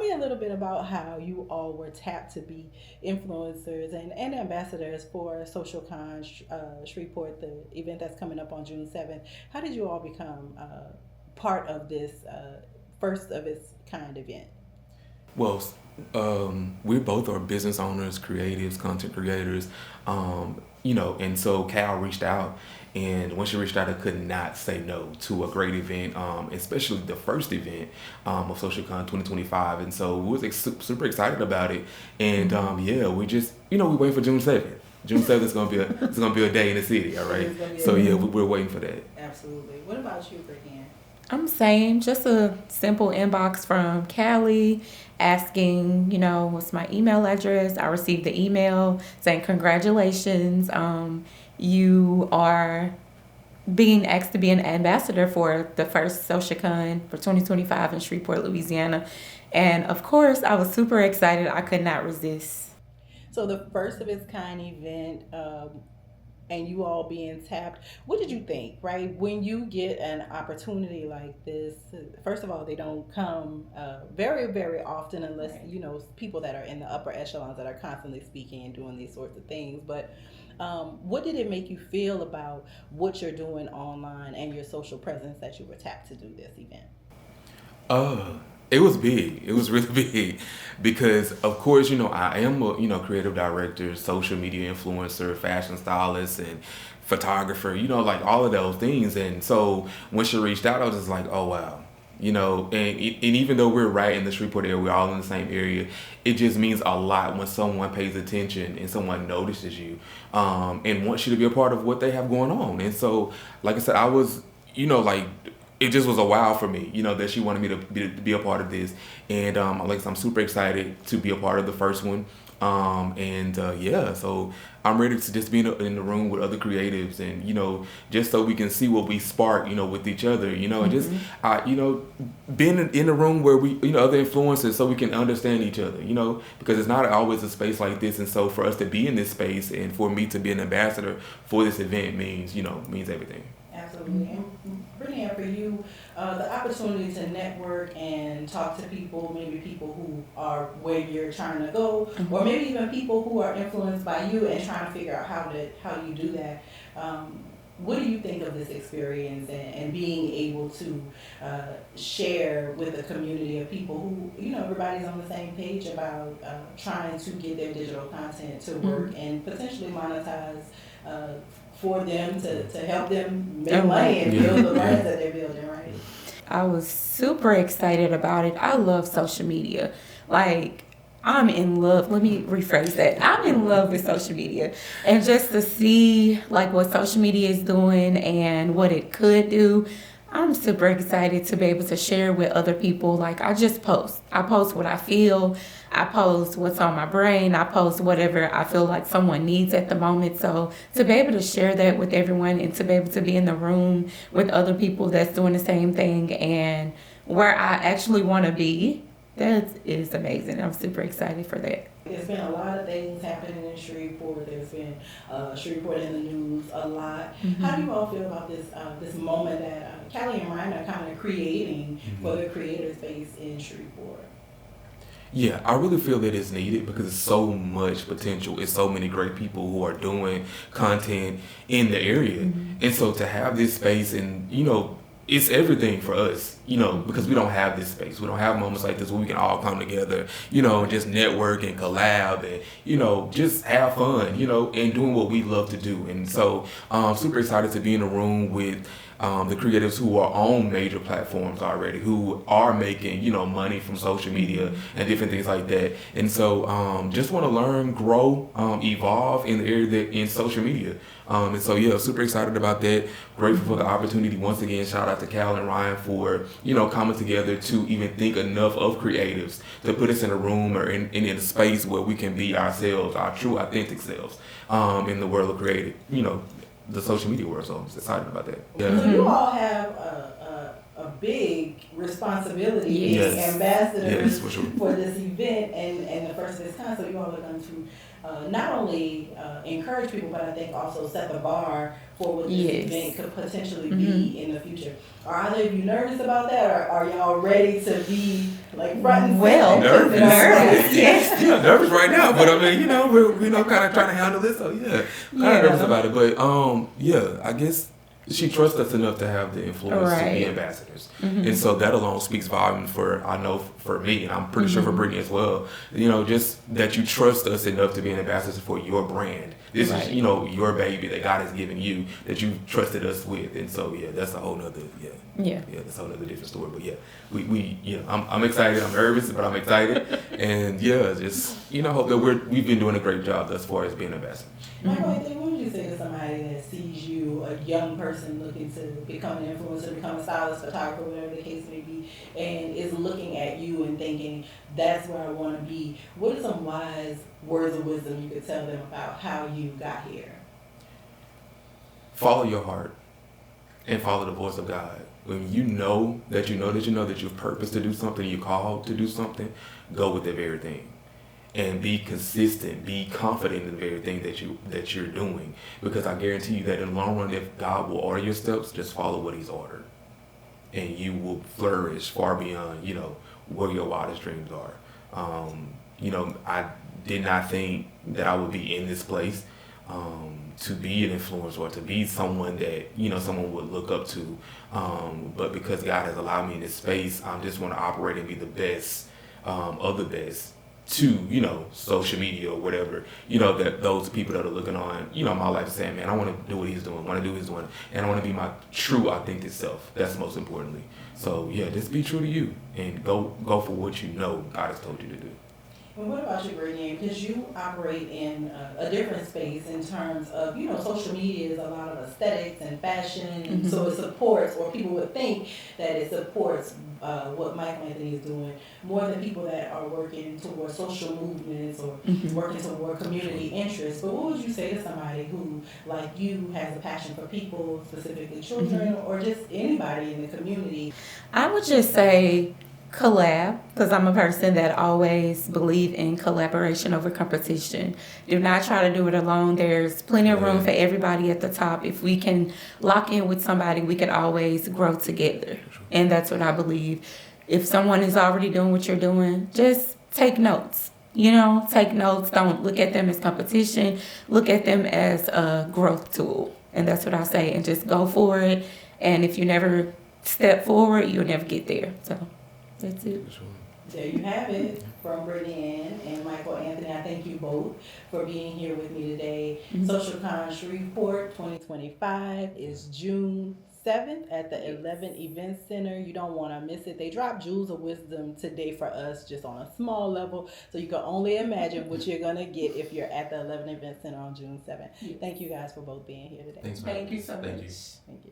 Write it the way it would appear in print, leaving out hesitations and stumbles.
me a little bit about how you all were tapped to be influencers and ambassadors for SocialCon Shreveport, the event that's coming up on June 7th. How did you all become part of this first of its kind event? Well, we both are business owners, creatives, content creators, and so Cal reached out, and when she reached out, I could not say no to a great event, especially the first event of SocialCon 2025, and so we was super excited about it, and yeah, we just, we wait for June 7th. June 7th is gonna be a day in the city, all right. So yeah, we're waiting for that. Absolutely. What about you, Brittany? I'm saying just a simple inbox from Callie asking, what's my email address. I received the email saying, congratulations, you are being asked to be an ambassador for the first SocialCon for 2025 in Shreveport, Louisiana. And of course, I was super excited. I could not resist. So the first of its kind event, and you all being tapped, what did you think, right? When you get an opportunity like this, first of all, they don't come very, very often unless, people that are in the upper echelons that are constantly speaking and doing these sorts of things. But what did it make you feel about what you're doing online and your social presence that you were tapped to do this event? It was big. It was really big because, of course, I am a creative director, social media influencer, fashion stylist, and photographer. Like all of those things. And so when she reached out, I was just like, oh wow. And even though we're right in the Shreveport area, we're all in the same area, it just means a lot when someone pays attention and someone notices you, and wants you to be a part of what they have going on. And so, like I said, I was, like, it just was a wow for me, that she wanted me to be a part of this. And like I said, I'm super excited to be a part of the first one. Yeah, so I'm ready to just be in the room with other creatives and, just so we can see what we spark, with each other, and just, being in the room where we, other influencers so we can understand each other, because it's not always a space like this. And so for us to be in this space and for me to be an ambassador for this event means everything. Absolutely. And Brittany, for you, the opportunity to network and talk to people, maybe people who are where you're trying to go, or maybe even people who are influenced by you and trying to figure out how you do that. What do you think of this experience and being able to share with a community of people who, everybody's on the same page about trying to get their digital content to work and potentially monetize for them to help them make money and build the brands that they're building, right? I was super excited about it. I love social media. Like, I'm in love. Let me rephrase that. I'm in love with social media. And just to see like what social media is doing and what it could do, I'm super excited to be able to share with other people. Like, I just post. I post what I feel. I post what's on my brain. I post whatever I feel like someone needs at the moment. So to be able to share that with everyone and to be able to be in the room with other people that's doing the same thing and where I actually want to be, that is amazing. I'm super excited for that. There's been a lot of things happening in Shreveport. There's been Shreveport in the news a lot. How do you all feel about this moment that Callie and Ryan are kind of creating for the creator space in Shreveport? Yeah, I really feel that it's needed because it's so much potential. It's so many great people who are doing content in the area. And so to have this space and, it's everything for us, because we don't have this space. We don't have moments like this where we can all come together, and just network and collab and, just have fun, and doing what we love to do. And so I'm super excited to be in a room with the creatives who are on major platforms already, who are making, money from social media and different things like that. And so just want to learn, grow, evolve in the area in social media. And so, yeah, super excited about that. Grateful for the opportunity. Once again, shout out to Cal and Ryan for, coming together to even think enough of creatives to put us in a room or in a space where we can be ourselves, our true, authentic selves in the world of creative, the social media world. So I'm excited about that. Yeah. So you all have a big responsibility Yes. being ambassadors Yes, for sure. for this event and the first of its kind. So you all are going to not only encourage people, but I think also set the bar for what this event could potentially be in the future. Are either of you nervous about that, or are y'all ready to be like front and Well, center? nervous, yes. Yeah, nervous right now, but I mean, we're kind of trying to handle this, so kind of nervous about it. But I guess she trusts us enough to have the influence to be ambassadors, and so that alone speaks volumes for me, and I'm pretty sure for Brittany as well. Just that you trust us enough to be an ambassador for your brand. This is your baby that God has given you that you trusted us with, and so that's a whole nother that's a whole nother different story. But I'm excited. I'm nervous, but I'm excited, and just hope that we've been doing a great job thus far as being ambassadors. Michael, what would you say to somebody that sees you, a young person looking to become an influencer, become a stylist, photographer, whatever the case may be, and is looking at you and thinking, that's where I want to be? What are some wise words of wisdom you could tell them about how you got here? Follow your heart and follow the voice of God. When you know that you're purposed to do something, you're called to do something, go with that very thing. And be consistent, be confident in the very thing that you're doing. Because I guarantee you that in the long run, if God will order your steps, just follow what He's ordered. And you will flourish far beyond, where your wildest dreams are. I did not think that I would be in this place to be an influencer or to be someone that, someone would look up to. But because God has allowed me in this space, I just want to operate and be the best of the best to, social media or whatever, that those people that are looking on, my life saying, man, I want to do what he's doing, and I want to be my true authentic self. That's most importantly. So just be true to you and go for what God has told you to do. And what about you, Brittany? Because you operate in a different space in terms of, social media is a lot of aesthetics and fashion, and so it supports, or people would think that it supports what Michael Anthony is doing more than people that are working towards social movements or working toward community interests. But what would you say to somebody who, like you, has a passion for people, specifically children, or just anybody in the community? I would just say collab, because I'm a person that always believe in collaboration over competition. Do not try to do it alone. There's plenty of room for everybody at the top. If we can lock in with somebody, we can always grow together. And that's what I believe. If someone is already doing what you're doing, just take notes. Take notes. Don't look at them as competition. Look at them as a growth tool. And that's what I say. And just go for it. And if you never step forward, you'll never get there. So that's it. There you have it from Brittany Ann and Michael Anthony. I thank you both for being here with me today. SocialCon Shreveport 2025 is June 7th at the 11 Event Center. You don't want to miss it. They dropped Jewels of Wisdom today for us just on a small level, so you can only imagine what you're going to get if you're at the 11 Event Center on June 7th. Thank you guys for both being here today. Thanks, Thank you so much. Thank you. Thank you.